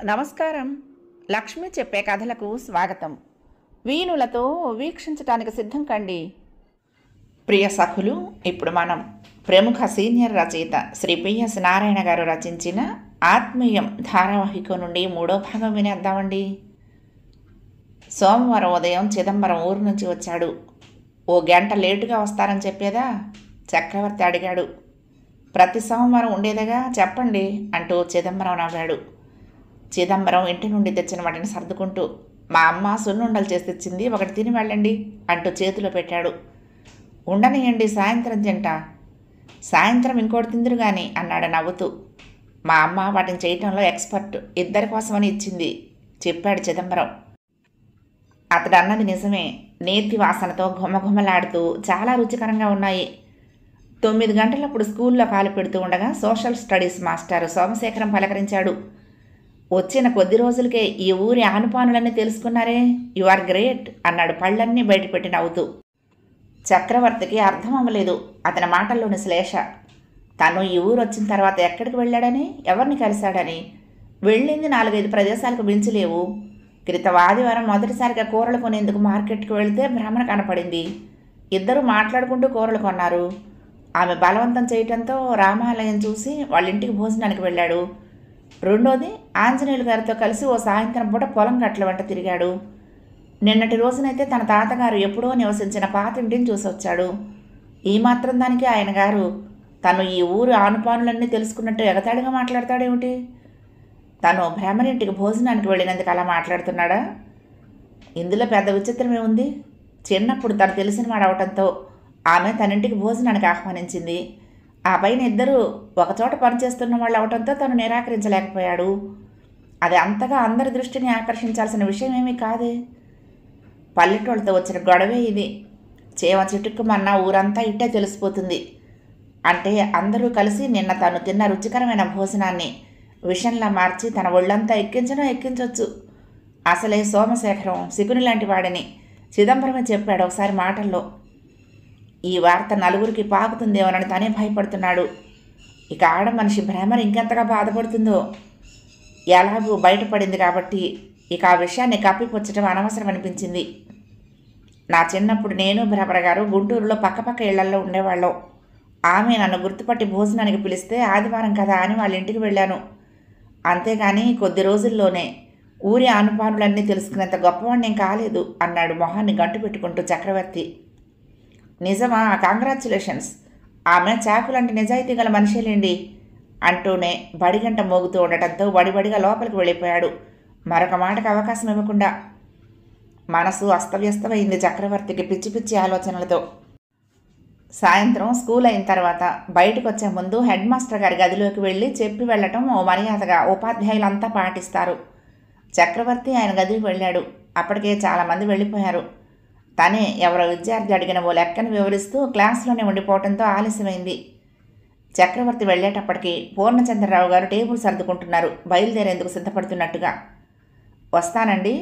నమస్కారం. లక్ష్మి చెప్పే కథలకు స్వాగతం. వీణులతో వీక్షించటానికి సిద్ధం కండి. ప్రియ సఖులు, ఇప్పుడు మనం ప్రముఖ సీనియర్ రచయిత శ్రీ పిఎస్ నారాయణ గారు రచించిన ఆత్మీయం ధారావాహిక నుండి 3వ భాగం వినేద్దామండి. సోమవారం ఉదయం చిదంబరం ఊరు నుంచి వచ్చాడు. ఓ గంట లేటుగా వస్తారని చెప్పేదా? చక్రవర్తి అడిగాడు. ప్రతి సోమవారం ఉండేదిగా, చెప్పండి అంటూ చిదంబరం నవ్వాడు. చిదంబరం ఇంటి నుండి తెచ్చిన వాటిని సర్దుకుంటూ, మా అమ్మ సున్నుండలు చేసి తెచ్చింది, ఒకటి తిని వెళ్ళండి అంటూ చేతిలో పెట్టాడు. ఉండనియండి, సాయంత్రం తింటా. సాయంత్రం ఇంకోటి తిందురు గాని అన్నాడు నవ్వుతూ. మా అమ్మ వాటిని చేయటంలో ఎక్స్పర్ట్, ఇద్దరి కోసమని ఇచ్చింది చెప్పాడు చిదంబరం. అతడు అన్నది నిజమే. నేతి వాసనతో ఘుమఘుమలాడుతూ చాలా రుచికరంగా ఉన్నాయి. 9 గంటలప్పుడు స్కూల్లో కాలు పెడుతూ ఉండగా సోషల్ స్టడీస్ మాస్టర్ సోమశేఖరం పలకరించాడు. వచ్చిన కొద్ది రోజులకే ఈ ఊరి ఆనుపానులన్నీ తెలుసుకున్నారే, యు ఆర్ గ్రేట్ అన్నాడు పళ్ళన్నీ బయటపెట్టి నవ్వుతూ. చక్రవర్తికి అర్థం అవ్వలేదు అతని మాటల్లోని శ్లేష. తను ఈ ఊరు వచ్చిన తర్వాత ఎక్కడికి వెళ్ళాడని, ఎవరిని కలిశాడని. వెళ్ళింది 4-5 ప్రదేశాలకు మించలేవు. క్రితం ఆదివారం మొదటిసారిగా కూరలు కొనేందుకు మార్కెట్కి వెళితే భ్రమణ కనపడింది. ఇద్దరు మాట్లాడుకుంటూ కూరలు కొన్నారు. ఆమె బలవంతం చేయటంతో రామాలయం చూసి వాళ్ళ ఇంటికి భోజనానికి వెళ్ళాడు. రెండోది, ఆంజనేయులు గారితో కలిసి ఓ సాయంత్రం పూట పొలం గట్ల వెంట తిరిగాడు. నిన్నటి రోజునైతే తన తాతగారు ఎప్పుడో నివసించిన పాతింటిని చూసి వచ్చాడు. ఈ మాత్రం దానికి ఆయన గారు తను ఈ ఊరు ఆనుపానులన్నీ తెలుసుకున్నట్టు ఎగతాడిగా మాట్లాడతాడేమిటి? తను భ్రమరింటికి భోజనానికి వెళ్ళినందుకు అలా మాట్లాడుతున్నాడా? ఇందులో పెద్ద విచిత్రమే ఉంది. చిన్నప్పుడు తను తెలిసిన వాడు అవటంతో ఆమె తన ఇంటికి భోజనానికి ఆహ్వానించింది. ఆ పైన ఇద్దరు ఒకచోట పనిచేస్తున్న వాళ్ళు అవటంతో తను నిరాకరించలేకపోయాడు. అది అంతగా అందరి దృష్టిని ఆకర్షించాల్సిన విషయం ఏమీ కాదే. పల్లెటూళ్ళతో వచ్చిన గొడవే ఇది. చేమ చిటుక్కుమన్నా ఊరంతా ఇట్టే తెలిసిపోతుంది. అంటే అందరూ కలిసి నిన్న తను తిన్న రుచికరమైన భోజనాన్ని విషంలా మార్చి తన ఒళ్ళంతా ఎక్కించొచ్చు. అసలే సోమశేఖరం శకుని లాంటి వాడిని చిదంబరమే చెప్పాడు ఒకసారి మాటల్లో. ఈ వార్త నలుగురికి పాకుతుందేమోనని తనే భయపడుతున్నాడు. ఇక ఆడ మనిషి భ్రమర్ ఇంకెంతగా బాధపడుతుందో. ఎలాగూ బయటపడింది కాబట్టి ఇక ఆ విషయాన్ని కప్పిపుచ్చటం అనవసరం అనిపించింది. నా చిన్నప్పుడు నేను భ్రమర గారు గుంటూరులో పక్కపక్క ఇళ్లల్లో ఉండేవాళ్ళం. ఆమె నన్ను గుర్తుపట్టి భోజనానికి పిలిస్తే ఆదివారం కదా అని వాళ్ళ ఇంటికి వెళ్ళాను. అంతేగాని కొద్ది రోజుల్లోనే ఊరి ఆనుపానులన్నీ తెలుసుకునేంత గొప్పవాణ్ణేం కాలేదు అన్నాడు మొహాన్ని గంటు పెట్టుకుంటూ చక్రవర్తి. నిజమా? కంగ్రాచ్యులేషన్స్. ఆమె చాకులాంటి నిజాయితీ గల మనిషిలేండి అంటూనే బడిగంట మోగుతూ ఉండటంతో బడిబడిగా లోపలికి వెళ్ళిపోయాడు, మరొక మాటకు అవకాశం ఇవ్వకుండా. మనసు అస్తవ్యస్తమైంది చక్రవర్తికి పిచ్చి పిచ్చి ఆలోచనలతో. సాయంత్రం స్కూల్ అయిన తర్వాత బయటకు వచ్చే ముందు హెడ్ మాస్టర్ గారి గదిలోకి వెళ్ళి చెప్పి వెళ్ళటం ఓ మర్యాదగా ఉపాధ్యాయులంతా పాటిస్తారు. చక్రవర్తి ఆయన గదికి వెళ్ళాడు. అప్పటికే చాలామంది వెళ్ళిపోయారు. తనే ఎవరో విద్యార్థి అడిగిన ఓ లెక్కను వివరిస్తూ క్లాసులోనే ఉండిపోవడంతో ఆలస్యమైంది. చక్రవర్తి వెళ్ళేటప్పటికి పూర్ణచంద్రరావు గారు టేబుల్ సర్దుకుంటున్నారు, బయలుదేరేందుకు సిద్ధపడుతున్నట్టుగా. వస్తానండి.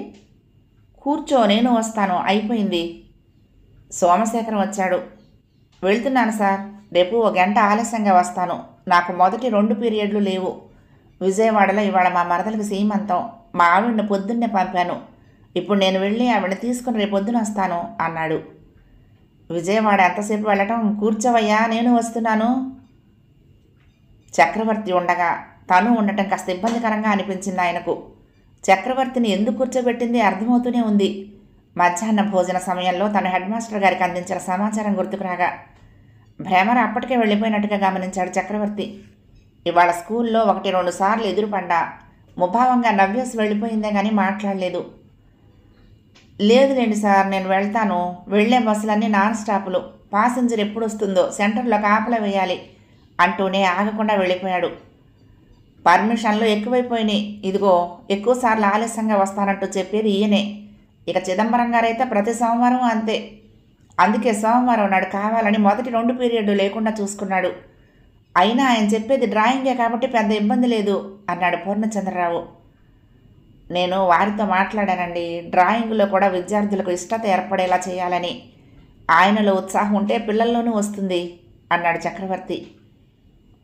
కూర్చో, నేను వస్తాను, అయిపోయింది. సోమశేఖరం వచ్చాడు. వెళ్తున్నాను సార్, రేపు 1 గంట ఆలస్యంగా వస్తాను. నాకు మొదటి 2 పీరియడ్లు లేవు. విజయవాడలో ఇవాళ మా మరదలకు సీమంతం. మా ఆవిడని పొద్దున్నే పంపాను. ఇప్పుడు నేను వెళ్ళి ఆవిడని తీసుకుని రేపొద్దున వస్తాను అన్నాడు. విజయవాడ ఎంతసేపు వెళ్ళటం? కూర్చోవయ్యా, నేను వస్తున్నాను. చక్రవర్తి ఉండగా తను ఉండటం కాస్త ఇబ్బందికరంగా అనిపించింది ఆయనకు. చక్రవర్తిని ఎందుకు కూర్చోబెట్టింది అర్థమవుతూనే ఉంది. మధ్యాహ్న భోజన సమయంలో తను హెడ్ మాస్టర్ గారికి అందించిన సమాచారం గుర్తుకురాగా భ్రమర అప్పటికే వెళ్ళిపోయినట్టుగా గమనించాడు చక్రవర్తి. ఇవాళ స్కూల్లో 1-2 సార్లు ఎదురుపడ్డా ముభావంగా నవ్వేసి వెళ్ళిపోయిందే కానీ మాట్లాడలేదు. లేదులేండి సార్, నేను వెళ్తాను. వెళ్లే బస్సులన్నీ నాన్ స్టాపులు. పాసింజర్ ఎప్పుడు వస్తుందో సెంటర్లో కాపలా వేయాలి అంటూనే ఆగకుండా వెళ్ళిపోయాడు. పర్మిషన్లు ఎక్కువైపోయినాయి. ఇదిగో ఎక్కువసార్లు ఆలస్యంగా వస్తానంటూ చెప్పేది ఈయనే. ఇక చిదంబరం గారైతే ప్రతి సోమవారం అంతే. అందుకే సోమవారం నాడు కావాలని మొదటి 2 పీరియడ్లు లేకుండా చూసుకున్నాడు. అయినా ఆయన చెప్పేది డ్రాయింగే కాబట్టి పెద్ద ఇబ్బంది లేదు అన్నాడు పూర్ణచంద్రరావు. నేను వారితో మాట్లాడానండి. డ్రాయింగ్లో కూడా విద్యార్థులకు ఇష్టత ఏర్పడేలా చేయాలని. ఆయనలో ఉత్సాహం ఉంటే పిల్లల్లోనూ వస్తుంది అన్నాడు చక్రవర్తి.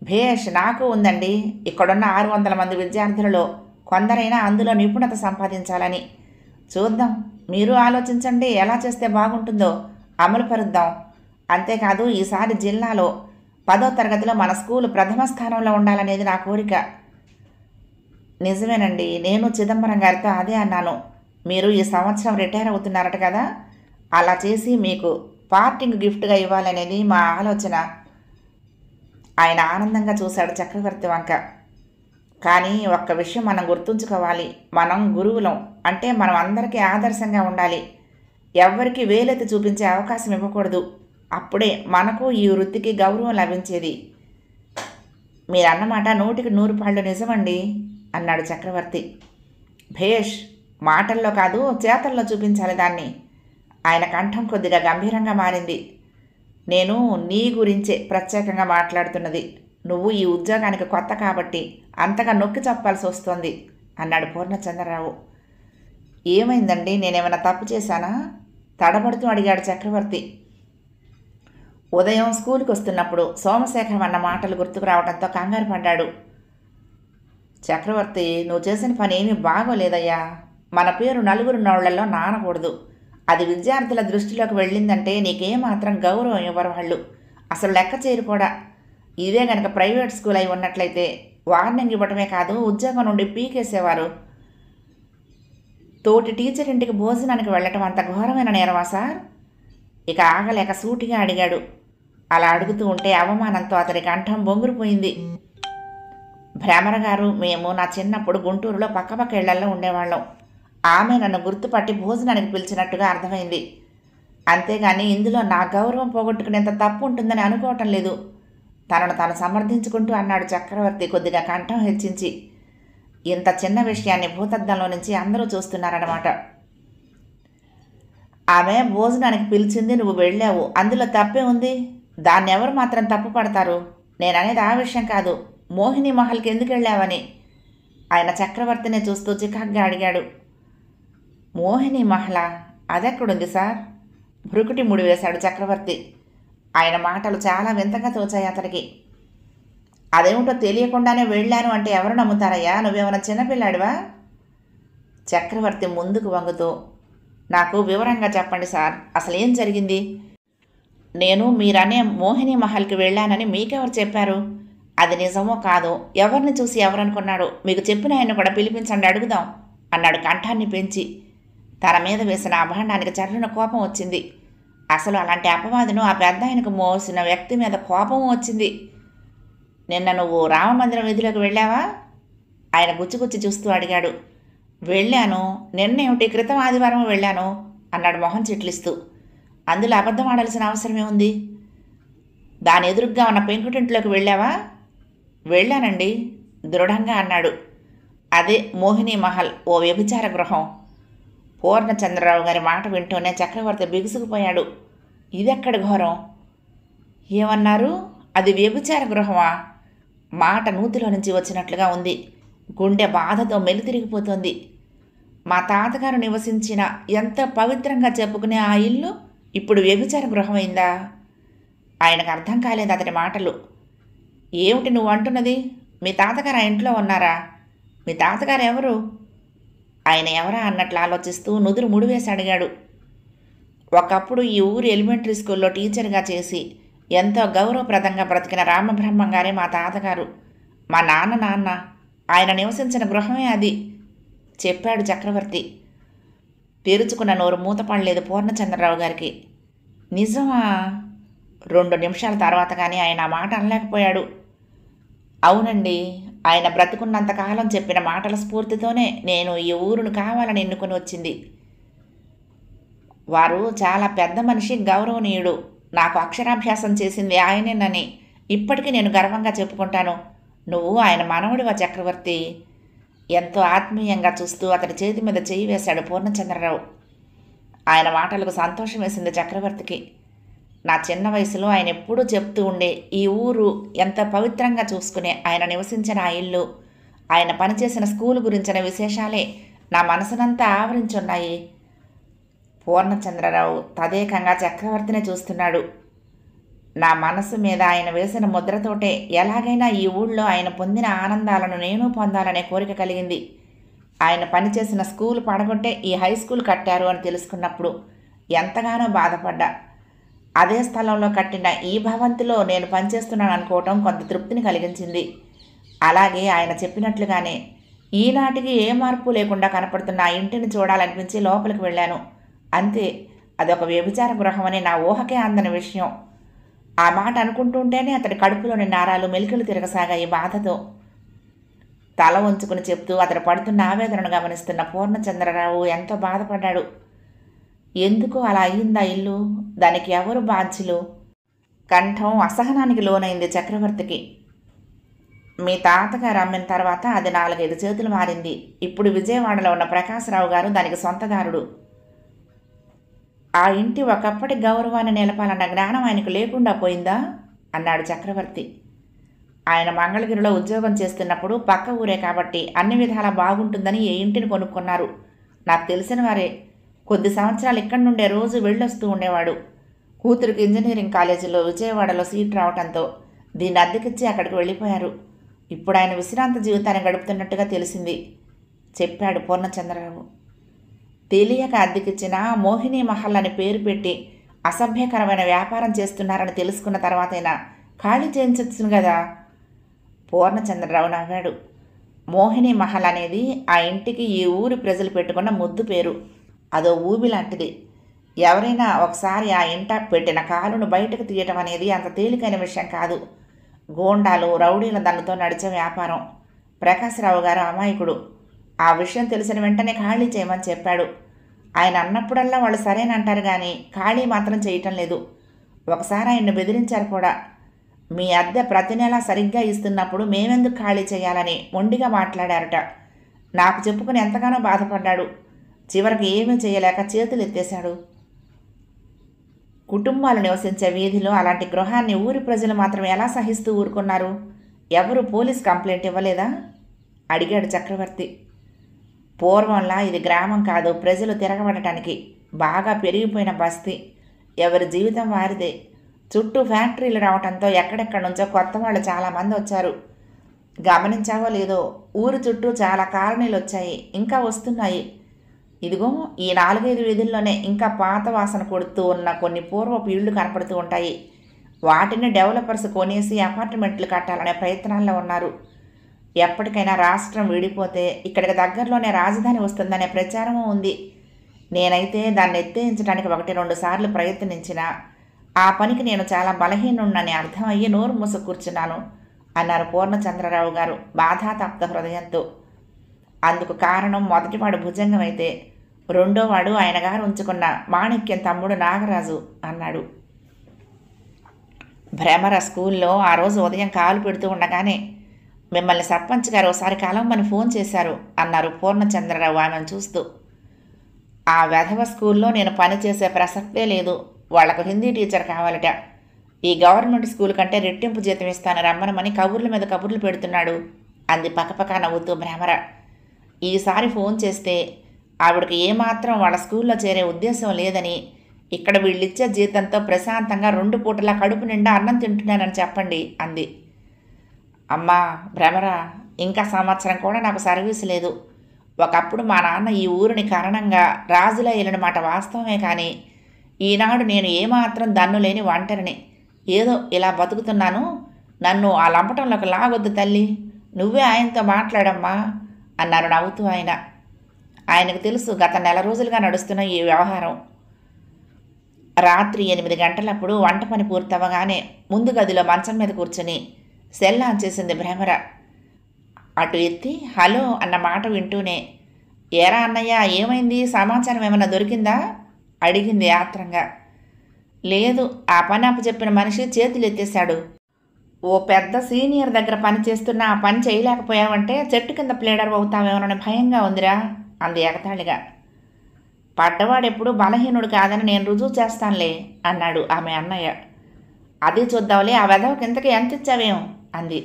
భేష్, నాకు ఉందండి. ఇక్కడున్న 600 మంది విద్యార్థులలో కొందరైనా అందులో నిపుణత సంపాదించాలని. చూద్దాం, మీరు ఆలోచించండి, ఎలా చేస్తే బాగుంటుందో అమలు పరుద్దాం. అంతేకాదు ఈసారి జిల్లాలో 10వ తరగతిలో మన స్కూలు ప్రథమ స్థానంలో ఉండాలనేది నా కోరిక. నిజమేనండి, నేను చిదంబరం గారితో అదే అన్నాను. మీరు ఈ సంవత్సరం రిటైర్ అవుతున్నారట కదా, అలా చేసి మీకు పార్టింగ్ గిఫ్ట్గా ఇవ్వాలనేది మా ఆలోచన. ఆయన ఆనందంగా చూశాడు చక్రవర్తి వంక. కానీ ఒక్క విషయం మనం గుర్తుంచుకోవాలి, మనం గురువులం అంటే మనం అందరికీ ఆదర్శంగా ఉండాలి. ఎవ్వరికీ వేలెత్తి చూపించే అవకాశం ఇవ్వకూడదు. అప్పుడే మనకు ఈ వృత్తికి గౌరవం లభించేది. మీరన్నమాట 100కి 100 పాళ్ళు నిజమండి అన్నాడు చక్రవర్తి. భేష్, మాటల్లో కాదు చేతల్లో చూపించాలి దాన్ని. ఆయన కంఠం కొద్దిగా గంభీరంగా మారింది. నేను నీ గురించే ప్రత్యేకంగా మాట్లాడుతున్నది. నువ్వు ఈ ఉద్యోగానికి కొత్త కాబట్టి అంతగా నొక్కి చెప్పాల్సి వస్తోంది అన్నాడు పూర్ణచంద్రరావు. ఏమైందండి, నేనేమైనా తప్పు చేశానా? తడబడుతూ అడిగాడు చక్రవర్తి. ఉదయం స్కూల్కి వస్తున్నప్పుడు సోమశేఖరం అన్న మాటలు గుర్తుకు రావడంతో కంగారు పడ్డాడు. చక్రవర్తి, నువ్వు చేసిన పని ఏమీ బాగోలేదయ్యా. మన పేరు నలుగురు నోళ్లలో నానకూడదు. అది విద్యార్థుల దృష్టిలోకి వెళ్ళిందంటే నీకేమాత్రం గౌరవం ఇవ్వరు వాళ్ళు. అసలు లెక్క చేయరు కూడా. ఇదే గనక ప్రైవేట్ స్కూల్ అయి ఉన్నట్లయితే వార్నింగ్ ఇవ్వటమే కాదు, ఉద్యోగం నుండి పీకేసేవారు. తోటి టీచర్ ఇంటికి భోజనానికి వెళ్ళటం అంత ఘోరమైన నేరమా సార్? ఇక ఆగలేక సూటిగా అడిగాడు. అలా అడుగుతూ ఉంటే అవమానంతో అతడి కంఠం బొంగురుపోయింది. భ్రమర గారు, మేము నా చిన్నప్పుడు గుంటూరులో పక్కపక్క ఇళ్లల్లో ఉండేవాళ్ళం. ఆమె నన్ను గుర్తుపట్టి భోజనానికి పిలిచినట్టుగా అర్థమైంది. అంతేగాని ఇందులో నా గౌరవం పోగొట్టుకునేంత తప్పు ఉంటుందని అనుకోవటం లేదు. తనను తాను సమర్థించుకుంటూ అన్నాడు చక్రవర్తి కొద్దిగా కంఠం హెచ్చించి. ఇంత చిన్న విషయాన్ని భూతద్దంలో నుంచి అందరూ చూస్తున్నారన్నమాట. ఆమె భోజనానికి పిలిచింది, నువ్వు వెళ్ళావు, అందులో తప్పే ఉంది. దాన్ని ఎవరు మాత్రం తప్పు పడతారు? నేననేది ఆ విషయం కాదు, మోహిని మహల్కి ఎందుకు వెళ్ళావని. ఆయన చక్రవర్తిని చూస్తూ చికాగ్గా అడిగాడు. మోహిని మహలా? అదెక్కడుంది సార్? భృకుటి ముడివేశాడు చక్రవర్తి. ఆయన మాటలు చాలా వింతగా తోచాయి అతనికి. అదేమిటో తెలియకుండానే వెళ్ళాను అంటే ఎవరు నమ్ముతారయ్యా? నువ్వేమైనా చిన్నపిల్లాడివా? చక్రవర్తి ముందుకు వంగుతూ, నాకు వివరంగా చెప్పండి సార్, అసలు ఏం జరిగింది? నేను మీరనే మోహిని మహల్కి వెళ్ళానని మీకెవరు చెప్పారు? అది నిజమో కాదో, ఎవరిని చూసి ఎవరనుకున్నాడో మీకు చెప్పిన ఆయన కూడా పిలిపించండి, అడుగుదాం అన్నాడు కంఠాన్ని పెంచి. తన మీద వేసిన అభాండానికి చర్రున కోపం వచ్చింది. అసలు అలాంటి అపవాదును ఆ పెద్ద ఆయనకు మోసిన వ్యక్తి మీద కోపం వచ్చింది. నిన్న నువ్వు రామమందిరం వీధిలోకి వెళ్ళావా? ఆయన గుచ్చిగుచ్చి చూస్తూ అడిగాడు. వెళ్ళాను. నిన్నేమిటి, క్రితం ఆదివారం వెళ్ళాను అన్నాడు మొహం చిట్లిస్తూ. అందులో అబద్ధం ఆడాల్సిన అవసరమే ఉంది? దాని ఎదురుగ్గా ఉన్న పెంకుటింట్లోకి వెళ్ళావా? వెళ్ళానండి దృఢంగా అన్నాడు. అదే మోహిని మహల్, ఓ వ్యభిచార గృహం. పూర్ణచంద్రరావు గారి మాట వింటూనే చక్రవర్తి బిగుసుకుపోయాడు. ఇదెక్కడి ఘోరం? ఏమన్నారు? అది వ్యభిచార గృహమా? మాట నూతిలో నుంచి వచ్చినట్లుగా ఉంది. గుండె బాధతో మెలితిరిగిపోతోంది. మా తాతగారు నివసించిన ఎంత పవిత్రంగా చెప్పుకునే ఆ ఇల్లు ఇప్పుడు వ్యభిచార గృహమైందా? ఆయనకు అర్థం కాలేదు అతని మాటలు. ఏమిటి నువ్వు అంటున్నది? మీ తాతగారు ఆ ఇంట్లో ఉన్నారా? మీ తాతగారు ఎవరు? ఆయన ఎవరా అన్నట్లు ఆలోచిస్తూ నుదురు ముడివేసి అడిగాడు. ఒకప్పుడు ఈ ఊరి ఎలిమెంటరీ స్కూల్లో టీచర్గా చేసి ఎంతో గౌరవప్రదంగా బ్రతికిన రామబ్రహ్మం గారే మా తాతగారు. మా నాన్న ఆయన నివసించిన గృహమే అది చెప్పాడు చక్రవర్తి. తెరుచుకున్న నోరు మూతపడలేదు పూర్ణచంద్రరావు గారికి. నిజమా? 2 నిమిషాల తర్వాత కానీ ఆయన ఆ మాట అనలేకపోయాడు. అవునండి, ఆయన బ్రతుకున్నంతకాలం చెప్పిన మాటల స్ఫూర్తితోనే నేను ఈ ఊరును కావాలని ఎన్నుకొని వచ్చింది. వారు చాలా పెద్ద మనిషి, గౌరవనీయుడు. నాకు అక్షరాభ్యాసం చేసింది ఆయనేనని ఇప్పటికీ నేను గర్వంగా చెప్పుకుంటాను. నువ్వు ఆయన మనవడివా చక్రవర్తి? ఎంతో ఆత్మీయంగా చూస్తూ అతడి చేతి మీద చేయి వేశాడు పూర్ణచంద్రరావు. ఆయన మాటలకు సంతోషం వేసింది చక్రవర్తికి. నా చిన్న వయసులో ఆయన ఎప్పుడూ చెప్తూ ఉండే ఈ ఊరు ఎంత పవిత్రంగా చూసుకునే ఆయన నివసించిన ఆ ఇల్లు, ఆయన పనిచేసిన స్కూలు గురించిన విశేషాలే నా మనసునంతా ఆవరించున్నాయి. పూర్ణచంద్రరావు తదేకంగా చక్రవర్తిని చూస్తున్నాడు. నా మనసు మీద ఆయన వేసిన ముద్రతోటే ఎలాగైనా ఈ ఊళ్ళో ఆయన పొందిన ఆనందాలను నేను పొందాలనే కోరిక కలిగింది. ఆయన పనిచేసిన స్కూల్ పడగొట్టే ఈ హై స్కూల్ కట్టారు అని తెలుసుకున్నప్పుడు ఎంతగానో బాధపడ్డా. అదే స్థలంలో కట్టిన ఈ భవంతిలో నేను పనిచేస్తున్నాను అనుకోవటం కొంత తృప్తిని కలిగించింది. అలాగే ఆయన చెప్పినట్లుగానే ఈనాటికి ఏ మార్పు లేకుండా కనపడుతున్న ఆ ఇంటిని చూడాలనిపించి లోపలికి వెళ్ళాను. అంతే, అదొక వ్యభిచార గృహం అని నా ఊహకే అందని విషయం. ఆ మాట అనుకుంటుంటేనే అతడి కడుపులోని నారాలు మెలికలు తిరగసాగాయి బాధతో. తల ఉంచుకుని చెప్తూ అతడు పడుతున్న ఆవేదనను గమనిస్తున్న పూర్ణచంద్రరావు ఎంతో బాధపడ్డాడు. ఎందుకు అలా అయ్యిందా ఇల్లు? దానికి ఎవరు బాధ్యులు? కంఠం అసహనానికి లోనైంది చక్రవర్తికి. మీ తాతగారు అమ్మిన తర్వాత అది 4-5 చేతులు మారింది. ఇప్పుడు విజయవాడలో ఉన్న ప్రకాశరావు గారు దానికి సొంతదారుడు. ఆ ఇంటి ఒకప్పటి గౌరవాన్ని నిలపాలన్న జ్ఞానం ఆయనకు లేకుండా పోయిందా అన్నాడు చక్రవర్తి. ఆయన మంగళగిరిలో ఉద్యోగం చేస్తున్నప్పుడు పక్క ఊరే కాబట్టి అన్ని విధాలా బాగుంటుందని ఏ ఇంటిని కొనుక్కున్నారు. నాకు తెలిసిన వారే. కొద్ది సంవత్సరాలు ఇక్కడి నుండే రోజు వెళ్ళొస్తూ ఉండేవాడు. కూతురికి ఇంజనీరింగ్ కాలేజీలో విజయవాడలో సీట్ రావడంతో దీన్ని అద్దెకిచ్చి అక్కడికి వెళ్ళిపోయారు. ఇప్పుడు ఆయన విశ్రాంత జీవితాన్ని గడుపుతున్నట్టుగా తెలిసింది చెప్పాడు పూర్ణచంద్రరావు. తెలియక అద్దెకిచ్చిన మోహిని మహల్ అని పేరు పెట్టి అసభ్యకరమైన వ్యాపారం చేస్తున్నారని తెలుసుకున్న తర్వాతైనా ఖాళీ చేయించొచ్చును కదా. పూర్ణచంద్రరావు నవ్వాడు. మోహిని మహల్ అనేది ఆ ఇంటికి ఈ ఊరి ప్రజలు పెట్టుకున్న ముద్దు పేరు. అదో ఊబి లాంటిది. ఎవరైనా ఒకసారి ఆ ఇంట పెట్టిన కాలును బయటకు తీయటం అనేది అంత తేలికైన విషయం కాదు. గోండాలు రౌడీల దన్నుతో నడిచే వ్యాపారం. ప్రకాశరావు గారు అమాయకుడు. ఆ విషయం తెలిసిన వెంటనే ఖాళీ చేయమని చెప్పాడు. ఆయన అన్నప్పుడల్లా వాళ్ళు సరేనంటారు కానీ ఖాళీ మాత్రం చేయటం లేదు. ఒకసారి ఆయన్ని బెదిరించారు కూడా. మీ అద్దె ప్రతి నెలా సరిగ్గా ఇస్తున్నప్పుడు మేమెందుకు ఖాళీ చేయాలని మొండిగా మాట్లాడారట. నాకు చెప్పుకుని ఎంతగానో బాధపడ్డాడు. చివరికి ఏమీ చేయలేక చేతులు ఎత్తేశాడు. కుటుంబాలు నివసించే వీధిలో అలాంటి గృహాన్ని ఊరి ప్రజలు మాత్రం ఎలా సహిస్తూ ఊరుకున్నారు? ఎవరు పోలీస్ కంప్లైంట్ ఇవ్వలేదా అడిగాడు చక్రవర్తి. పూర్వంలా ఇది గ్రామం కాదు, ప్రజలు తిరగబడటానికి. బాగా పెరిగిపోయిన బస్తీ. ఎవరి జీవితం వారిదే. చుట్టూ ఫ్యాక్టరీలు రావడంతో ఎక్కడెక్కడి నుంచో కొత్త వాళ్ళు చాలామంది వచ్చారు. గమనించావో లేదో, ఊరు చుట్టూ చాలా కాలనీలు వచ్చాయి, ఇంకా వస్తున్నాయి. ఇదిగో ఈ 4-5 వీధుల్లోనే ఇంకా పాత వాసన కొడుతూ ఉన్న కొన్ని పూర్వపు ఇళ్ళు కనపడుతూ ఉంటాయి. వాటిని డెవలపర్స్ కొనేసి అపార్ట్మెంట్లు కట్టాలనే ప్రయత్నాల్లో ఉన్నారు. ఎప్పటికైనా రాష్ట్రం విడిపోతే ఇక్కడికి దగ్గరలోనే రాజధాని వస్తుందనే ప్రచారము ఉంది. నేనైతే దాన్ని ఎత్తేయించడానికి 1-2 సార్లు ప్రయత్నించినా ఆ పనికి నేను చాలా బలహీనున్నని అర్థమయ్యి నోరు మూసు కూర్చున్నాను అన్నారు పూర్ణచంద్రరావు గారు బాధాతప్త హృదయంతో. అందుకు కారణం మొదటివాడు భుజంగం అయితే రెండోవాడు ఆయన గారు ఉంచుకున్న మాణిక్యం తమ్ముడు నాగరాజు అన్నాడు. భ్రమర స్కూల్లో ఆ రోజు ఉదయం కాలు పెడుతూ ఉండగానే మిమ్మల్ని సర్పంచ్ గారు ఒకసారి కలవమని ఫోన్ చేశారు అన్నారు పూర్ణచంద్రరావు ఆమెను చూస్తూ. ఆ వెధవ స్కూల్లో నేను పనిచేసే ప్రసక్తే లేదు. వాళ్లకు హిందీ టీచర్ కావాలట. ఈ గవర్నమెంట్ స్కూల్ కంటే రెట్టింపు జీతం ఇస్తాను రమ్మనమని కబుర్ల మీద కబుర్లు పెడుతున్నాడు అంది పక్కపక్క నవ్వుతూ భ్రమర. ఈసారి ఫోన్ చేస్తే ఆవిడకి ఏమాత్రం వాళ్ళ స్కూల్లో చేరే ఉద్దేశం లేదని, ఇక్కడ వీళ్ళిచ్చే జీతంతో ప్రశాంతంగా 2 పూటలా కడుపు నిండా అన్నం తింటున్నానని చెప్పండి అంది. అమ్మా భ్రమర, ఇంకా సంవత్సరం కూడా నాకు సర్వీసు లేదు. ఒకప్పుడు మా నాన్న ఈ ఊరిని కారణంగా రాజులా వెళ్ళిన మాట వాస్తవమే, కానీ ఈనాడు నేను ఏమాత్రం దన్ను లేని ఒంటరిని. ఏదో ఇలా బతుకుతున్నాను. నన్ను ఆ లంపటంలోకి లాగొద్దు తల్లి. నువ్వే ఆయనతో మాట్లాడమ్మా అన్నారు నవ్వుతూ ఆయన. ఆయనకు తెలుసు గత 1 నెల రోజులుగా నడుస్తున్న ఈ వ్యవహారం. రాత్రి 8 గంటలప్పుడు వంట పని పూర్తవగానే ముందు గదిలో మంచం మీద కూర్చుని సెల్ ఆన్ చేసింది భ్రమర. అటు ఎత్తి హలో అన్న మాట వింటూనే, ఏరా అన్నయ్య ఏమైంది, సమాచారం ఏమన్నా దొరికిందా అడిగింది ఆత్రంగా. లేదు, ఆ పని అప్పచెప్పిన మనిషి చేతులు ఎత్తేశాడు. ఓ పెద్ద సీనియర్ దగ్గర పని చేస్తున్న ఆ పని చేయలేకపోయావంటే చెట్టు కింద ప్లేడర్ అవుతావేమోనని భయంగా ఉందిరా అంది ఎగతాళిగా. పడ్డవాడెప్పుడు బలహీనుడు కాదని నేను రుజువు చేస్తానులే అన్నాడు ఆమె అన్నయ్య. అది చూద్దాంలే, ఆ వెధవకి ఇంతకీ ఎంత ఇచ్చావేం అంది.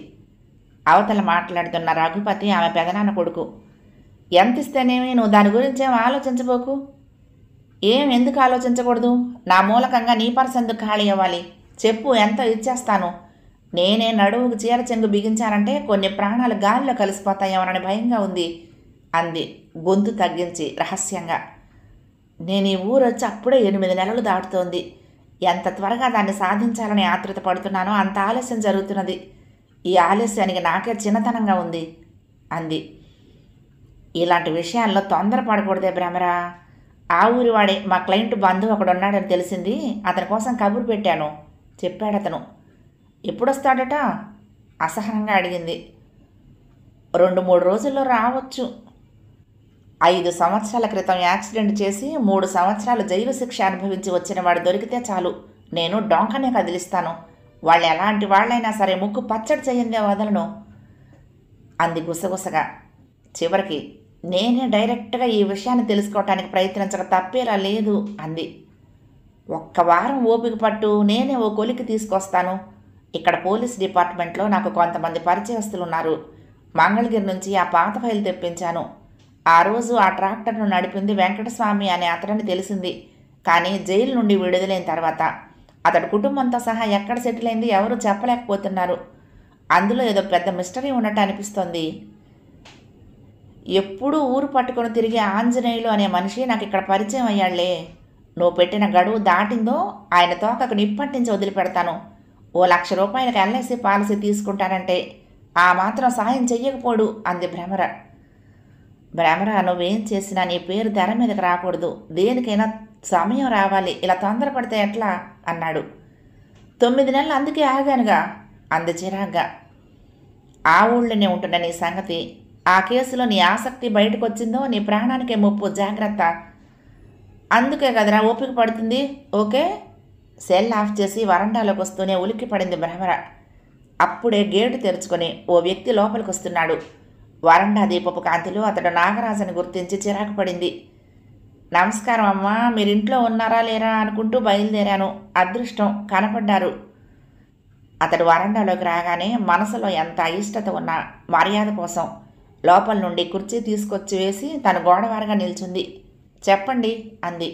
అవతల మాట్లాడుతున్న రఘుపతి ఆమె పెదనాన్న కొడుకు. ఎంత ఇస్తేనేమి, నువ్వు దాని గురించి ఏం ఆలోచించబోకు. ఎందుకు ఆలోచించకూడదు? నా మూలకంగా నీ పర్స్ ఎందుకు ఖాళీ అవ్వాలి? చెప్పు, ఎంతో ఇచ్చేస్తాను. నేనే నడువుకు చీర చెంగు బిగించానంటే కొన్ని ప్రాణాలు గాలిలో కలిసిపోతాయేమోనని భయంగా ఉంది అంది గొంతు తగ్గించి రహస్యంగా. నేను ఈ ఊరొచ్చి అప్పుడే 8 నెలలు దాటుతోంది. ఎంత త్వరగా దాన్ని సాధించాలని ఆతృత పడుతున్నానో అంత ఆలస్యం జరుగుతున్నది. ఈ ఆలస్యానికి నాకే చిన్నతనంగా ఉంది అంది. ఇలాంటి విషయాల్లో తొందరపడకూడదే భ్రమరా. ఆ ఊరివాడే మా క్లయింట్ బంధువు ఒకడున్నాడని తెలిసింది. అతని కోసం కబురు పెట్టాను చెప్పాడతను. ఎప్పుడొస్తాడట అసహనంగా అడిగింది. 2-3 రోజుల్లో రావచ్చు. 5 సంవత్సరాల క్రితం యాక్సిడెంట్ చేసి 3 సంవత్సరాలు జైలు శిక్ష అనుభవించి వచ్చిన వాడు దొరికితే చాలు, నేను డొంకనే కదిలిస్తాను. వాళ్ళు ఎలాంటి వాళ్ళైనా సరే ముక్కు పచ్చడి చేయందే వదలను అంది గుసగుసగా. చివరికి నేనే డైరెక్ట్గా ఈ విషయాన్ని తెలుసుకోవటానికి ప్రయత్నించక తప్పేలా లేదు అంది. ఒక్క వారం ఓపిక పట్టు, నేనే ఓ కొలికి తీసుకొస్తాను. ఇక్కడ పోలీస్ డిపార్ట్మెంట్లో నాకు కొంతమంది పరిచయస్తులు ఉన్నారు. మంగళగిరి నుంచి ఆ పాత ఫైల్ తెప్పించాను. ఆ రోజు ఆ ట్రాక్టర్ను నడిపింది వెంకటస్వామి అనే అతడని తెలిసింది. కానీ జైలు నుండి విడుదలైన తర్వాత అతడు కుటుంబంతో సహా ఎక్కడ సెటిల్ అయింది ఎవరూ చెప్పలేకపోతున్నారు. అందులో ఏదో పెద్ద మిస్టరీ ఉన్నట్టు అనిపిస్తోంది. ఎప్పుడూ ఊరు పట్టుకొని తిరిగే ఆంజనేయులు అనే మనిషి నాకు ఇక్కడ పరిచయం అయ్యాళ్లే. నువ్వు పెట్టిన గడువు దాటిందో ఆయన తోకకు నిప్పట్టించి వదిలిపెడతాను. ఓ ₹1,00,000 ఎల్ఐసి పాలసీ తీసుకుంటానంటే ఆ మాత్రం సాయం చెయ్యకపోడు అంది భ్రమర. భ్రమర, నువ్వేం చేసినా నీ పేరు తెర మీదకి రాకూడదు. దేనికైనా సమయం రావాలి. ఇలా తొందరపడితే ఎట్లా అన్నాడు. 9 నెలలు అందుకే ఆగానుగా అంది చిరాగ్గా. ఆ ఊళ్ళోనే ఉంటున్న నీ సంగతి, ఆ కేసులో నీ ఆసక్తి బయటకు వచ్చిందో నీ ప్రాణానికే ముప్పు, జాగ్రత్త. అందుకే కదరా ఓపిక పడుతుంది. ఓకే. సెల్ ఆఫ్ చేసి వరండాలోకి వస్తూనే ఉలిక్కి పడింది భ్రమర. అప్పుడే గేటు తెరుచుకొని ఓ వ్యక్తి లోపలికి వస్తున్నాడు. వరండా దీపపు కాంతిలో అతడు నాగరాజుని గుర్తించి చిరాకు పడింది. నమస్కారం అమ్మా, మీరింట్లో ఉన్నారా లేరా అనుకుంటూ బయలుదేరాను. అదృష్టం కనపడ్డారు. అతడు వరండాలోకి రాగానే మనసులో ఎంత అయిష్టత ఉన్నా మర్యాద కోసం లోపల నుండి కుర్చీ తీసుకొచ్చి వేసి తను గోడవారగా నిల్చుంది. చెప్పండి అంది.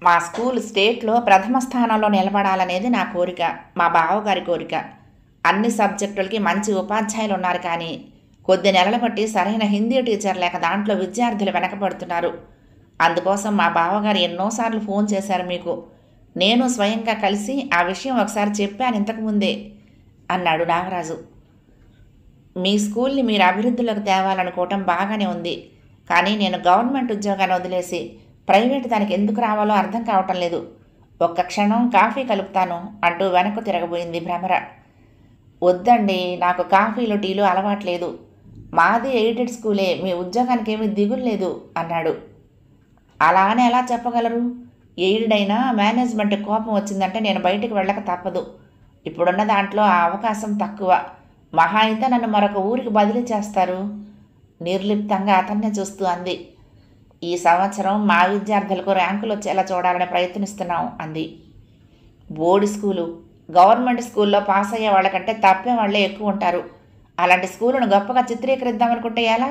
మా స్కూల్ స్టేట్లో ప్రథమ స్థానంలో నిలబడాలనేది నా కోరిక, మా బావగారి కోరిక. అన్ని సబ్జెక్టులకి మంచి ఉపాధ్యాయులు ఉన్నారు, కానీ కొద్ది నెలల బట్టి సరైన హిందీ టీచర్ లేక దాంట్లో విద్యార్థులు వెనకబడుతున్నారు. అందుకోసం మా బావగారు ఎన్నోసార్లు ఫోన్ చేశారు మీకు. నేను స్వయంగా కలిసి ఆ విషయం ఒకసారి చెప్పాను ఇంతకుముందే అన్నాడు నాగరాజు. మీ స్కూల్ని మీరు అభివృద్ధిలోకి తేవాలనుకోవటం బాగానే ఉంది, కానీ నేను గవర్నమెంట్ ఉద్యోగాన్ని వదిలేసి ప్రైవేట్ దానికి ఎందుకు రావాలో అర్థం కావటం లేదు. ఒక్క క్షణం కాఫీ కలుపుతాను అంటూ వెనక్కు తిరగబోయింది భ్రమర. వద్దండి, నాకు కాఫీలు టీలు అలవాట్లేదు. మాది ఎయిడెడ్ స్కూలే, మీ ఉద్యోగానికి ఏమీ దిగులు లేదు అన్నాడు. అలా అని ఎలా చెప్పగలరు? ఎయిడెడ్ అయినా మేనేజ్మెంట్ కోపం వచ్చిందంటే నేను బయటికి వెళ్ళక తప్పదు. ఇప్పుడున్న దాంట్లో ఆ అవకాశం తక్కువ. మహా అయితే నన్ను మరొక ఊరికి బదిలీ చేస్తారు. నిర్లిప్తంగా అతన్నే చూస్తూ అంది. ఈ సంవత్సరం మా విద్యార్థులకు ర్యాంకులు వచ్చేలా చూడాలని ప్రయత్నిస్తున్నాం అంది. బోర్డు స్కూలు, గవర్నమెంట్ స్కూల్లో పాస్ అయ్యే వాళ్ళకంటే తప్పే వాళ్ళే ఎక్కువ ఉంటారు. అలాంటి స్కూలును గొప్పగా చిత్రీకరిద్దామనుకుంటే ఎలా?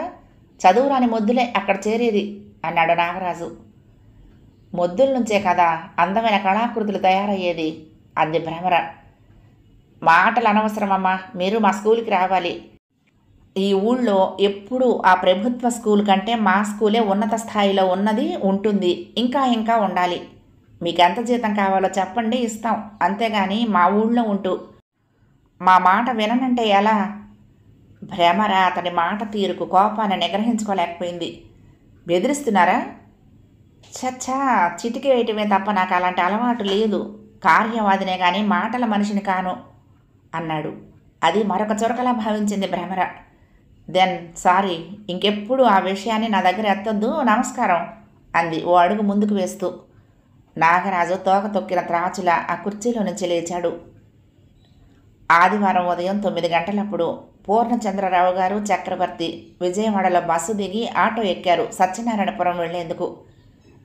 చదువు రాని మొద్దులే అక్కడ చేరేది అన్నాడు నాగరాజు. మొద్దుల నుంచే కదా అందమైన కళాకృతులు తయారయ్యేది అంది భ్రమర. మాటలు అనవసరమమ్మా, మీరు మా స్కూల్కి రావాలి. ఈ ఊళ్ళో ఎప్పుడూ ఆ ప్రభుత్వ స్కూల్ కంటే మా స్కూలే ఉన్నత స్థాయిలో ఉన్నది, ఉంటుంది, ఇంకా ఇంకా ఉండాలి. మీకు ఎంత జీతం కావాలో చెప్పండి, ఇస్తాం. అంతేగాని మా ఊళ్ళో ఉంటూ మా మాట విననంటే ఎలా? భ్రమర అతని మాట తీరుకు కోపాన్ని నిగ్రహించుకోలేకపోయింది. బెదిరిస్తున్నారా? చచ్చా, చిటికి వేయటమే తప్ప నాకు అలాంటి అలవాటు లేదు. కార్యవాదినే కానీ మాటల మనిషిని కాను అన్నాడు. అది మరొక చురకలా భావించింది భ్రమర. దెన్ సారీ, ఇంకెప్పుడు ఆ విషయాన్ని నా దగ్గర ఎత్తొద్దు, నమస్కారం అంది ఓ అడుగు ముందుకు వేస్తూ. నాగరాజు తోక తొక్కిన త్రాచులా ఆ కుర్చీలో నుంచి లేచాడు. ఆదివారం ఉదయం 9 గంటలప్పుడు పూర్ణచంద్రరావు గారు, చక్రవర్తి విజయవాడలో బస్సు దిగి ఆటో ఎక్కారు సత్యనారాయణపురం వెళ్లేందుకు.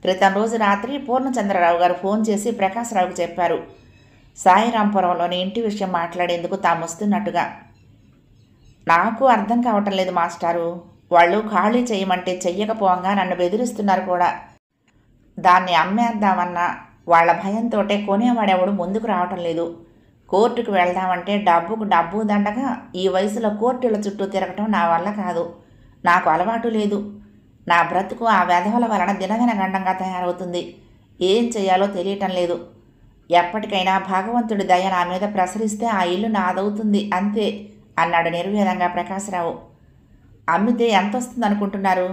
క్రితం రోజు రాత్రి పూర్ణచంద్రరావు గారు ఫోన్ చేసి ప్రకాశ్రావుకు చెప్పారు, సాయిరాంపురంలోని ఇంటి విషయం మాట్లాడేందుకు తాము వస్తున్నట్టుగా. నాకు అర్థం కావటం లేదు మాస్టారు. వాళ్ళు ఖాళీ చేయమంటే చెయ్యకపోగా నన్ను బెదిరిస్తున్నారు కూడా. దాన్ని అమ్మేద్దామన్నా వాళ్ళ భయంతోటే కొనేవాడెవడు ముందుకు రావటం లేదు. కోర్టుకు వెళ్దామంటే డబ్బుకు డబ్బు దండగా ఈ వయసులో కోర్టుల చుట్టూ తిరగటం నా వల్ల కాదు. నాకు అలవాటు లేదు. నా బ్రతుకు ఆ వెధవల వలన దినదిన గండంగా తయారవుతుంది. ఏం చెయ్యాలో తెలియటం లేదు. ఎప్పటికైనా భగవంతుడి దయ నా మీద ప్రసరిస్తే ఆ ఇల్లు నాదవుతుంది అంతే అన్నాడు నిర్వేదంగా ప్రకాశరావు. అమ్మితే ఎంత వస్తుంది అనుకుంటున్నారు?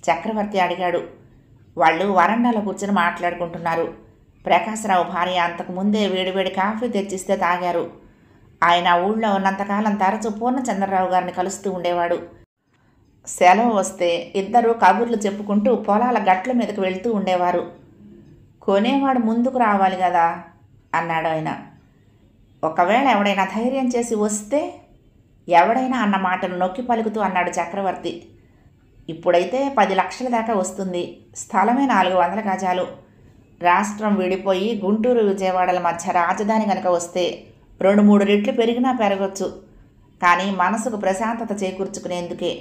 చక్రవర్తి అడిగాడు. వాళ్ళు వరండాలో కూర్చొని మాట్లాడుకుంటున్నారు. ప్రకాశరావు భార్య అంతకుముందే వేడివేడి కాఫీ తెచ్చిస్తే తాగారు. ఆయన ఊళ్ళో ఉన్నంతకాలం తరచూ పూర్ణచంద్రరావు గారిని కలుస్తూ ఉండేవాడు. సెలవు వస్తే ఇద్దరూ కబుర్లు చెప్పుకుంటూ పొలాల గట్ల మీదకు వెళ్తూ ఉండేవారు. కొనేవాడు ముందుకు రావాలి కదా అన్నాడు ఆయన. ఒకవేళ ఎవడైనా ధైర్యం చేసి వస్తే? ఎవడైనా అన్న మాటను నొక్కి పలుకుతూ అన్నాడు చక్రవర్తి. ఇప్పుడైతే 10 లక్షల దాకా వస్తుంది. స్థలమే 400 గజాలు. రాష్ట్రం విడిపోయి గుంటూరు విజయవాడల మధ్య రాజధాని కనుక వస్తే 2-3 రెట్లు పెరిగినా పెరగొచ్చు. కానీ మనసుకు ప్రశాంతత చేకూర్చుకునేందుకే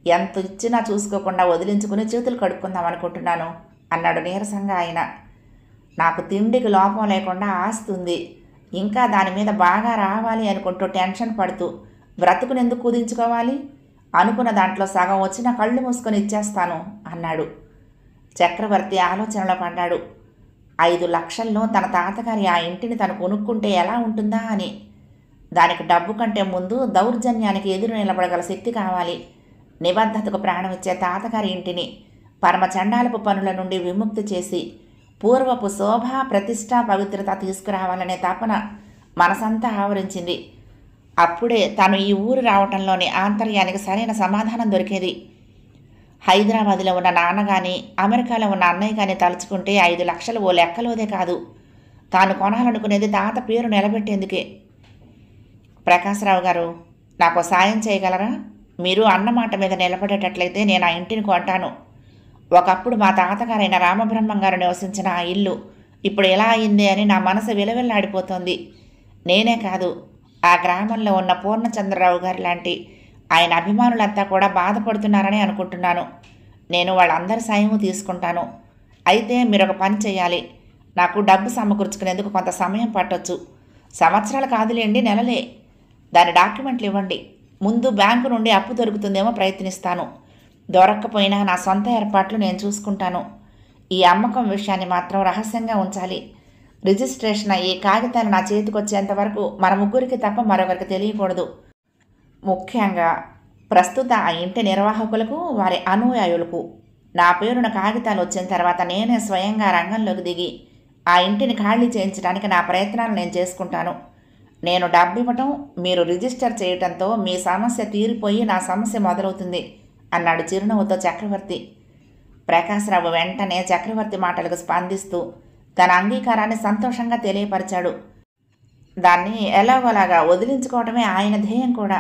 ఎంత ఇచ్చినా చూసుకోకుండా వదిలించుకుని చేతులు కడుక్కుందాం అనుకుంటున్నాను అన్నాడు నీరసంగా ఆయన. నాకు తిండికి లోపం లేకుండా ఆస్తుంది. ఇంకా దాని మీద బాగా రావాలి అనుకుంటూ టెన్షన్ పడుతూ బ్రతుకునెందుకు కుదించుకోవాలి? అనుకున్న దాంట్లో సగం వచ్చినా కళ్ళు మూసుకొని ఇచ్చేస్తాను అన్నాడు. చక్రవర్తి ఆలోచనలో పడ్డాడు. 5 లక్షల్లో తన తాతగారి ఆ ఇంటిని తను కొనుక్కుంటే ఎలా ఉంటుందా అని. దానికి డబ్బు కంటే ముందు దౌర్జన్యానికి ఎదురు నిలబడగల శక్తి కావాలి. నిబద్ధతకు ప్రాణమిచ్చే తాతగారి ఇంటిని పరమచండాలపు పనుల నుండి విముక్తి చేసి పూర్వపు శోభ ప్రతిష్ట పవిత్రత తీసుకురావాలనే తపన మనసంతా ఆవరించింది. అప్పుడే తను ఈ ఊరు రావటంలోని ఆంతర్యానికి సరైన సమాధానం దొరికేది. హైదరాబాద్లో ఉన్న నాన్న కానీ అమెరికాలో ఉన్న అన్నయ్య కానీ తలుచుకుంటే 5 లక్షలు ఓ లెక్కలోదే కాదు. తాను కొనాలనుకునేది తాత పేరు నిలబెట్టేందుకే. ప్రకాశరావు గారు, నాకు సాయం చేయగలరా? మీరు అన్నమాట మీద నిలబడేటట్లయితే నేను ఆ ఇంటిని కొంటాను. ఒకప్పుడు మా తాతగారైన రామబ్రహ్మం గారు నివసించిన ఆ ఇల్లు ఇప్పుడు ఎలా అయింది అని నా మనసు విలవిల్లాడిపోతోంది. నేనే కాదు, ఆ గ్రామంలో ఉన్న పూర్ణచంద్రరావు గారి లాంటి ఆయన అభిమానులంతా కూడా బాధపడుతున్నారని అనుకుంటున్నాను. నేను వాళ్ళందరి సాయము తీసుకుంటాను. అయితే మీరు ఒక పని చేయాలి. నాకు డబ్బు సమకూర్చుకునేందుకు కొంత సమయం పట్టొచ్చు. సంవత్సరాలు కాదులేండి, నెలలే. దాని డాక్యుమెంట్లు ఇవ్వండి. ముందు బ్యాంకు నుండి అప్పు దొరుకుతుందేమో ప్రయత్నిస్తాను. దొరక్కపోయినా నా సొంత ఏర్పాట్లు నేను చూసుకుంటాను. ఈ అమ్మకం విషయాన్ని మాత్రం రహస్యంగా ఉంచాలి. రిజిస్ట్రేషన్ అయ్యి కాగితాలు నా చేతికొచ్చేంత వరకు మన ముగ్గురికి తప్ప మరొకరికి తెలియకూడదు. ముఖ్యంగా ప్రస్తుత ఆ ఇంటి నిర్వాహకులకు, వారి అనుయాయులకు నా పేరున కాగితాలు వచ్చిన తర్వాత నేనే స్వయంగా రంగంలోకి దిగి ఆ ఇంటిని ఖాళీ చేయించడానికి నా ప్రయత్నాలు నేను చేసుకుంటాను. నేను డబ్బు ఇవ్వటం, మీరు రిజిస్టర్ చేయటంతో మీ సమస్య తీరిపోయి నా సమస్య మొదలవుతుంది అన్నాడు చిరునవ్వుతో చక్రవర్తి. ప్రకాశరావు వెంటనే చక్రవర్తి మాటలకు స్పందిస్తూ తన అంగీకారాన్ని సంతోషంగా తెలియపరిచాడు. దాన్ని ఎలాగోలాగా వదిలించుకోవటమే ఆయన ధ్యేయం కూడా.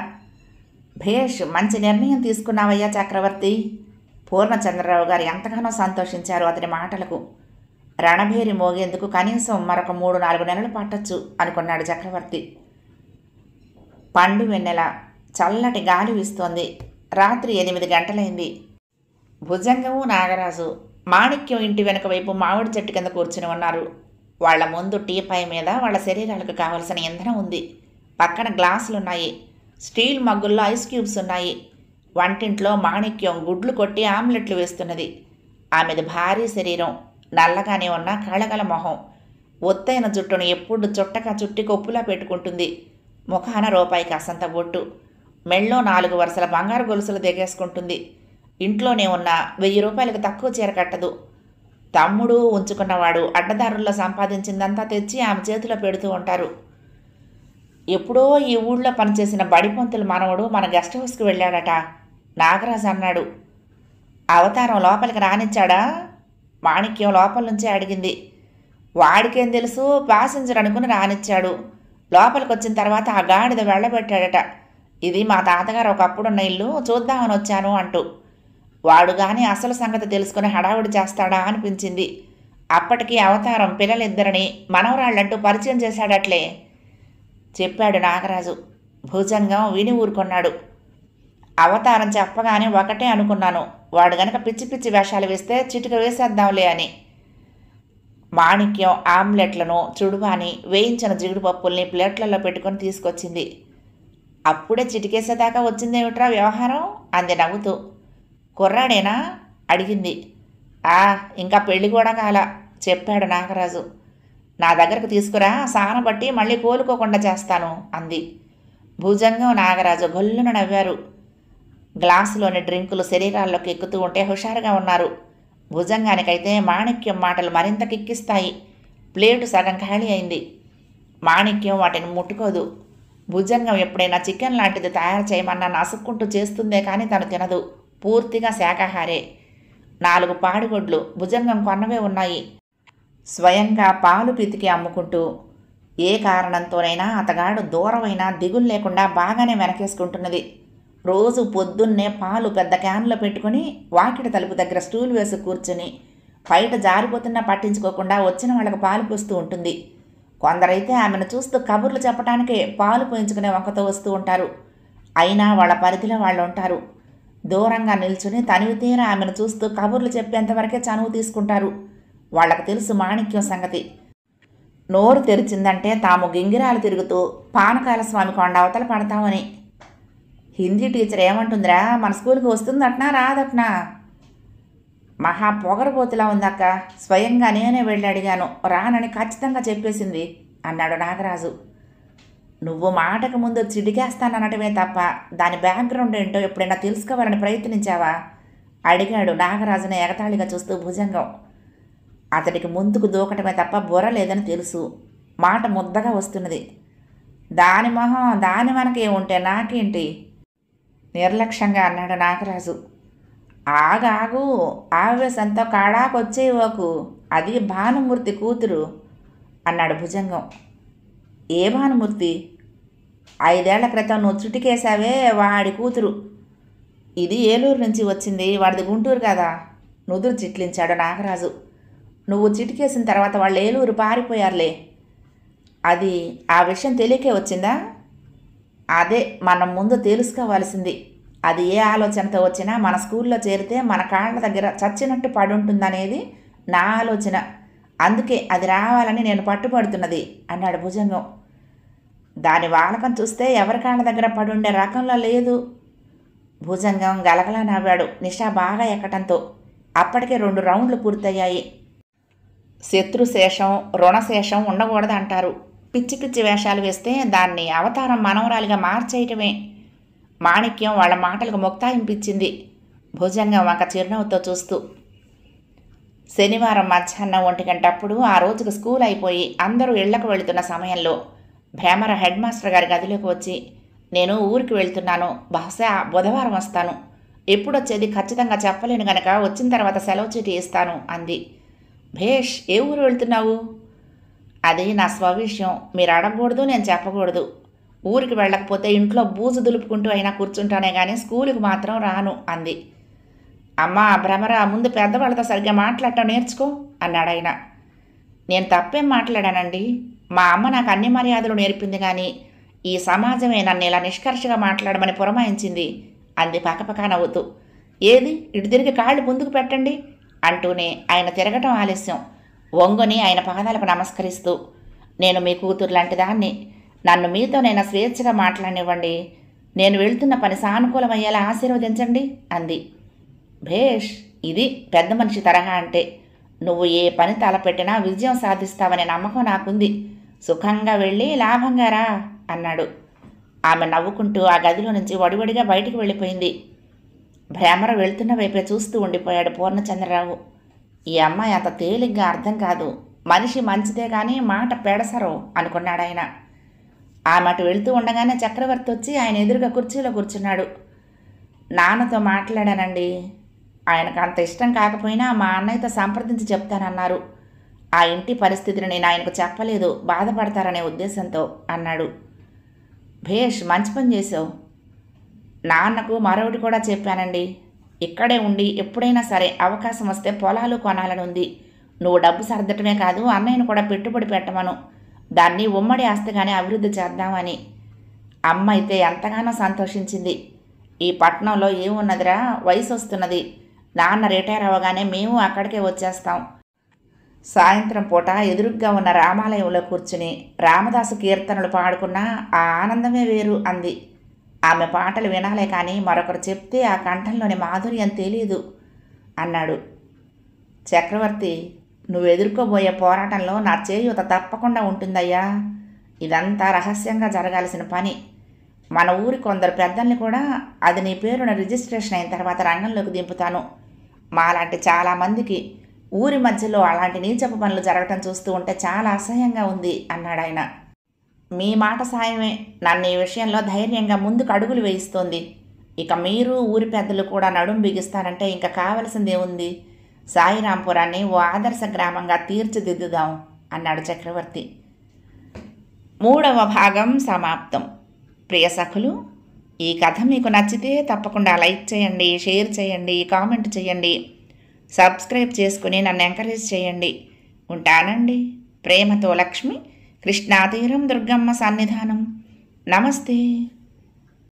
భేష్, మంచి నిర్ణయం తీసుకున్నావయ్యా చక్రవర్తి. పూర్ణచంద్రరావు గారు ఎంతగానో సంతోషించారు అతని మాటలకు. రణభేరి మోగేందుకు కనీసం మరొక 3-4 నెలలు పట్టొచ్చు అనుకున్నాడు చక్రవర్తి. పండు వెన్నెల, చల్లటి గాలి వీస్తోంది. రాత్రి 8 గంటలైంది. భుజంగము, నాగరాజు మాణిక్యం ఇంటి వెనుక వైపు మామిడి చెట్టు కింద కూర్చుని ఉన్నారు. వాళ్ల ముందు టీపై మీద వాళ్ళ శరీరాలకు కావలసిన ఇంధనం ఉంది. పక్కన గ్లాసులున్నాయి. స్టీల్ మగ్గుల్లో ఐస్ క్యూబ్స్ ఉన్నాయి. వంటింట్లో మాణిక్యం గుడ్లు కొట్టి ఆమ్లెట్లు వేస్తున్నది. ఆమెది భారీ శరీరం, నల్లగానే ఉన్న కళగల మొహం. ఒత్తైన జుట్టును ఎప్పుడు చుట్టగా చుట్టి కొప్పులా పెట్టుకుంటుంది. ముఖాన రూపాయి కాసంత బొట్టు. మెళ్ళో 4 వరుసల బంగారు గొలుసులు దిగేసుకుంటుంది. ఇంట్లోనే ఉన్న 1000 రూపాయలకు తక్కువ చీర కట్టదు. తమ్ముడు ఉంచుకున్నవాడు అడ్డదారుల్లో సంపాదించిందంతా తెచ్చి ఆమె చేతిలో పెడుతూ ఉంటారు. ఎప్పుడో ఈ ఊళ్ళో పనిచేసిన బడిపంతుల మనవడు మన గెస్ట్ హౌస్కి వెళ్ళాడట, నాగరాజు అన్నాడు. అవతారం లోపలికి రానిచ్చాడా? మాణిక్యం లోపల నుంచే అడిగింది. వాడికేం తెలుసు, ప్యాసింజర్ అనుకుని రానిచ్చాడు. లోపలికి వచ్చిన తర్వాత ఆ గాడిద వెళ్ళబెట్టాడట. ఇది మా తాతగారు ఒకప్పుడున్న ఇల్లు, చూద్దామని వచ్చాను అంటూ. వాడు కానీ అసలు సంగతి తెలుసుకుని హడావుడి చేస్తాడా అనిపించింది. అప్పటికి అవతారం పిల్లలిద్దరిని మనవరాళ్ళంటూ పరిచయం చేశాడట్లే చెప్పాడు నాగరాజు. భుజంగం విని ఊరుకున్నాడు. అవతారం చెప్పగానే ఒకటే అనుకున్నాను, వాడు గనక పిచ్చి పిచ్చి వేషాలు వేస్తే చిటిక వేసేద్దాంలే అని. మాణిక్యం ఆమ్లెట్లను, చుడువాని, వేయించిన జీడిపప్పుల్ని ప్లేట్లలో పెట్టుకొని తీసుకొచ్చింది. అప్పుడే చిటికేసేదాకా వచ్చిందేమిట్రా వ్యవహారం అంది నవ్వుతూ. కుర్రాడేనా అడిగింది. ఆ ఇంకా పెళ్లి కూడా కాల చెప్పాడు నాగరాజు. నా దగ్గరకు తీసుకురా, సానబట్టి మళ్ళీ కోలుకోకుండా చేస్తాను అంది. భుజంగం, నాగరాజు గొల్లున నవ్వారు. గ్లాసులోని డ్రింకులు శరీరాల్లోకి ఎక్కుతూ ఉంటే హుషారుగా ఉన్నారు. భుజంగానికైతే మాణిక్యం మాటలు మరింత కిక్కిస్తాయి. ప్లేటు సగం ఖాళీ అయింది. మాణిక్యం వాటిని ముట్టుకోదు. భుజంగం ఎప్పుడైనా చికెన్ లాంటిది తయారు చేయమన్నా నసుక్కుంటూ చేస్తుందే కానీ తను తినదు. పూర్తిగా శాకాహారే. 4 పాడిగొడ్లు భుజంగం కొన్నవే ఉన్నాయి. స్వయంగా పాలు పితికి అమ్ముకుంటూ ఏ కారణంతోనైనా అతగాడు దూరమైనా దిగులు లేకుండా బాగానే వెనకేసుకుంటున్నది. రోజు పొద్దున్నే పాలు పెద్ద క్యాన్లో పెట్టుకుని వాకిటి తలుపు దగ్గర స్టూల్ వేసి కూర్చుని బయట జారిపోతున్నా పట్టించుకోకుండా వచ్చిన వాళ్ళకు పాలు పోస్తూ ఉంటుంది. కొందరైతే ఆమెను చూస్తూ కబుర్లు చెప్పడానికే పాలు పోయించుకునే వంకతో వస్తూ ఉంటారు. అయినా వాళ్ళ పరిధిలో వాళ్ళు ఉంటారు. దూరంగా నిల్చుని తనివి తీర ఆమెను చూస్తూ కబుర్లు చెప్పేంతవరకే చనువు తీసుకుంటారు. వాళ్లకు తెలుసు మాణిక్యం సంగతి. నోరు తెరిచిందంటే తాము గింగిరాలు తిరుగుతూ పానకాల స్వామి కొండ అవతల పడతామని. హిందీ టీచర్ ఏమంటుందిరా, మన స్కూల్కి వస్తుందట్నా రాదట్నా? మహా పొగరబోతులా ఉందక్క. స్వయంగా నేనే వెళ్ళి అడిగాను, రానని ఖచ్చితంగా చెప్పేసింది అన్నాడు నాగరాజు. నువ్వు మాటకు ముందు చిడికేస్తాననటమే తప్ప దాని బ్యాక్గ్రౌండ్ ఏంటో ఎప్పుడైనా తెలుసుకోవాలని ప్రయత్నించావా అడిగాడు నాగరాజుని ఎగతాళిగా చూస్తూ భుజంగం. అతడికి ముందుకు దూకటమే తప్ప బుర్ర లేదని తెలుసు. మాట ముద్దగా వస్తున్నది. దాని మొహం దాని మనకేముంటే నాకేంటి నిర్లక్ష్యంగా అన్నాడు నాగరాజు. ఆగాగు, ఆవేశంతో కాడాకొచ్చేవోకు, అది భానుమూర్తి కూతురు అన్నాడు భుజంగం. ఏ భానుమూర్తి? 5 ఏళ్ల క్రితం నువ్వు చుటికేశావే వాడి కూతురు. ఇది ఏలూరు నుంచి వచ్చింది, వాడిది గుంటూరు కదా. నుదురు చిట్లించాడు నాగరాజు. నువ్వు చిటికేసిన తర్వాత వాళ్ళు ఏలూరు పారిపోయారులే. అది ఆ విషయం తెలియకే వచ్చిందా? అదే మనం ముందు తెలుసుకోవాల్సింది. అది ఏ ఆలోచనతో వచ్చినా మన స్కూల్లో చేరితే మన కాళ్ళ దగ్గర చచ్చినట్టు పడుంటుందనేది నా ఆలోచన. అందుకే అది రావాలని నేను పట్టుపడుతున్నది అన్నాడు భుజంగం. దాని వాలకం చూస్తే ఎవరి కాళ్ళ దగ్గర పడుండే రకంలో లేదు. భుజంగం గలగలా నవ్వాడు నిషా బాగా ఎక్కటంతో. అప్పటికే 2 రౌండ్లు పూర్తయ్యాయి. శత్రుశేషం, రుణశేషం ఉండకూడదంటారు. పిచ్చి పిచ్చి వేషాలు వేస్తే దాన్ని అవతారం మనవరాలిగా మార్చేయటమే. మాణిక్యం వాళ్ళ మాటలకు ముక్తాయింపిచ్చింది. భుజంగం వంక చిరునవ్వుతో చూస్తూ. శనివారం మధ్యాహ్నం 1 గంటప్పుడు ఆ రోజుకు స్కూల్ అయిపోయి అందరూ ఇళ్లకు వెళుతున్న సమయంలో భేమర హెడ్ మాస్టర్ గారి గదిలోకి వచ్చి, నేను ఊరికి వెళ్తున్నాను, బహుశా బుధవారం వస్తాను. ఎప్పుడొచ్చేది ఖచ్చితంగా చెప్పలేను గనక వచ్చిన తర్వాత సెలవు చీటీ ఇస్తాను అంది. భేష్, ఏ ఊరు వెళ్తున్నావు? అది నా స్వవిషయం, మీరు అడగకూడదు, నేను చెప్పకూడదు. ఊరికి వెళ్ళకపోతే ఇంట్లో బూజు దులుపుకుంటూ అయినా కూర్చుంటానే కానీ స్కూలుకి మాత్రం రాను అంది. అమ్మా భ్రమర, ముందు పెద్దవాళ్ళతో సరిగ్గా మాట్లాడటం నేర్చుకో అన్నాడాయన. నేను తప్పేం మాట్లాడానండి? మా అమ్మ నాకు అన్ని మర్యాదలు నేర్పింది కానీ ఈ సమాజమే నన్ను ఇలా నిష్కర్షగా మాట్లాడమని పురమాయించింది అంది పకపక నవ్వుతూ. ఏది ఇటు తిరిగి కాళ్ళు ముందుకు పెట్టండి అంటూనే ఆయన తిరగటం ఆలస్యం. వంగుని ఆయన పాదాలకు నమస్కరిస్తూ, నేను మీ కూతురు లాంటి దాన్ని, నన్ను మీతోనైనా స్వేచ్ఛగా మాట్లాడనివ్వండి, నేను వెళ్తున్న పని సానుకూలమయ్యేలా ఆశీర్వదించండి అంది. భేష్, ఇది పెద్ద మనిషి తరహా అంటే. నువ్వు ఏ పని తలపెట్టినా విజయం సాధిస్తావనే నమ్మకం నాకుంది. సుఖంగా వెళ్ళి లాభంగా రా అన్నాడు. ఆమె నవ్వుకుంటూ ఆ గదిలో నుంచి వడివడిగా బయటికి వెళ్ళిపోయింది. భ్రమర వెళ్తున్న వైపే చూస్తూ ఉండిపోయాడు పూర్ణచంద్రరావు. ఈ అమ్మాయి అంత తేలిగ్గా అర్థం కాదు, మనిషి మంచిదే కానీ మాట పెడసరు అనుకున్నాడాయన. ఆమె అటు వెళ్తూ ఉండగానే చక్రవర్తి వచ్చి ఆయన ఎదురుగా కుర్చీలో కూర్చున్నాడు. నాన్నతో మాట్లాడానండి. ఆయనకు అంత ఇష్టం కాకపోయినా మా అన్నయ్యతో సంప్రదించి చెప్తానన్నారు. ఆ ఇంటి పరిస్థితిని నేను ఆయనకు చెప్పలేదు, బాధపడతారనే ఉద్దేశంతో అన్నాడు. భేష్, మంచి పని చేసావు. నాన్నకు మరొకటి కూడా చెప్పానండి. ఇక్కడే ఉండి ఎప్పుడైనా సరే అవకాశం వస్తే పొలాలు కొనాలని ఉంది. నువ్వు డబ్బు సర్దటమే కాదు, అన్నయ్యను కూడా పెట్టుబడి పెట్టమను. దాన్ని ఉమ్మడి ఆస్తిగానే అభివృద్ధి చేద్దామని. అమ్మ అయితే ఎంతగానో సంతోషించింది. ఈ పట్టణంలో ఏమున్నదిరా, వయసు వస్తున్నది. నాన్న రిటైర్ అవ్వగానే మేము అక్కడికే వచ్చేస్తాం. సాయంత్రం పూట ఎదురుగ్గా ఉన్న రామాలయంలో కూర్చుని రామదాసు కీర్తనలు పాడుకున్న ఆ ఆనందమే వేరు అంది. ఆమె పాటలు వినాలే కానీ మరొకరు చెప్తే ఆ కంఠంలోని మాధుర్యం తెలియదు అన్నాడు. చక్రవర్తి, నువ్వు ఎదుర్కోబోయే పోరాటంలో నా చేయూత తప్పకుండా ఉంటుందయ్యా. ఇదంతా రహస్యంగా జరగాల్సిన పని. మన ఊరి కొందరు పెద్దల్ని కూడా అది నీ పేరున రిజిస్ట్రేషన్ అయిన తర్వాత రంగంలోకి దింపుతాను. మాలాంటి చాలామందికి ఊరి మధ్యలో అలాంటి నీచపు పనులు జరగటం చూస్తూ ఉంటే చాలా అసహ్యంగా ఉంది అన్నాడు ఆయన. మీ మాట సాయమే నన్ను ఈ విషయంలో ధైర్యంగా ముందుకు అడుగులు వేయిస్తోంది. ఇక మీరు ఊరి పెద్దలు కూడా నడుం బిగిస్తారంటే ఇంకా కావలసిందే ఉంది. సాయిరాంపురాన్ని ఓ ఆదర్శ గ్రామంగా తీర్చిదిద్దుదాం అన్నాడు చక్రవర్తి. 3వ భాగం సమాప్తం. ప్రియ సఖులు, ఈ కథ మీకు నచ్చితే తప్పకుండా లైక్ చేయండి, షేర్ చేయండి, కామెంట్ చేయండి, సబ్స్క్రైబ్ చేసుకుని నన్ను ఎంకరేజ్ చేయండి. ఉంటానండి. ప్రేమతో లక్ష్మి, కృష్ణాతీరం దుర్గమ్మ సన్నిధానం. నమస్తే.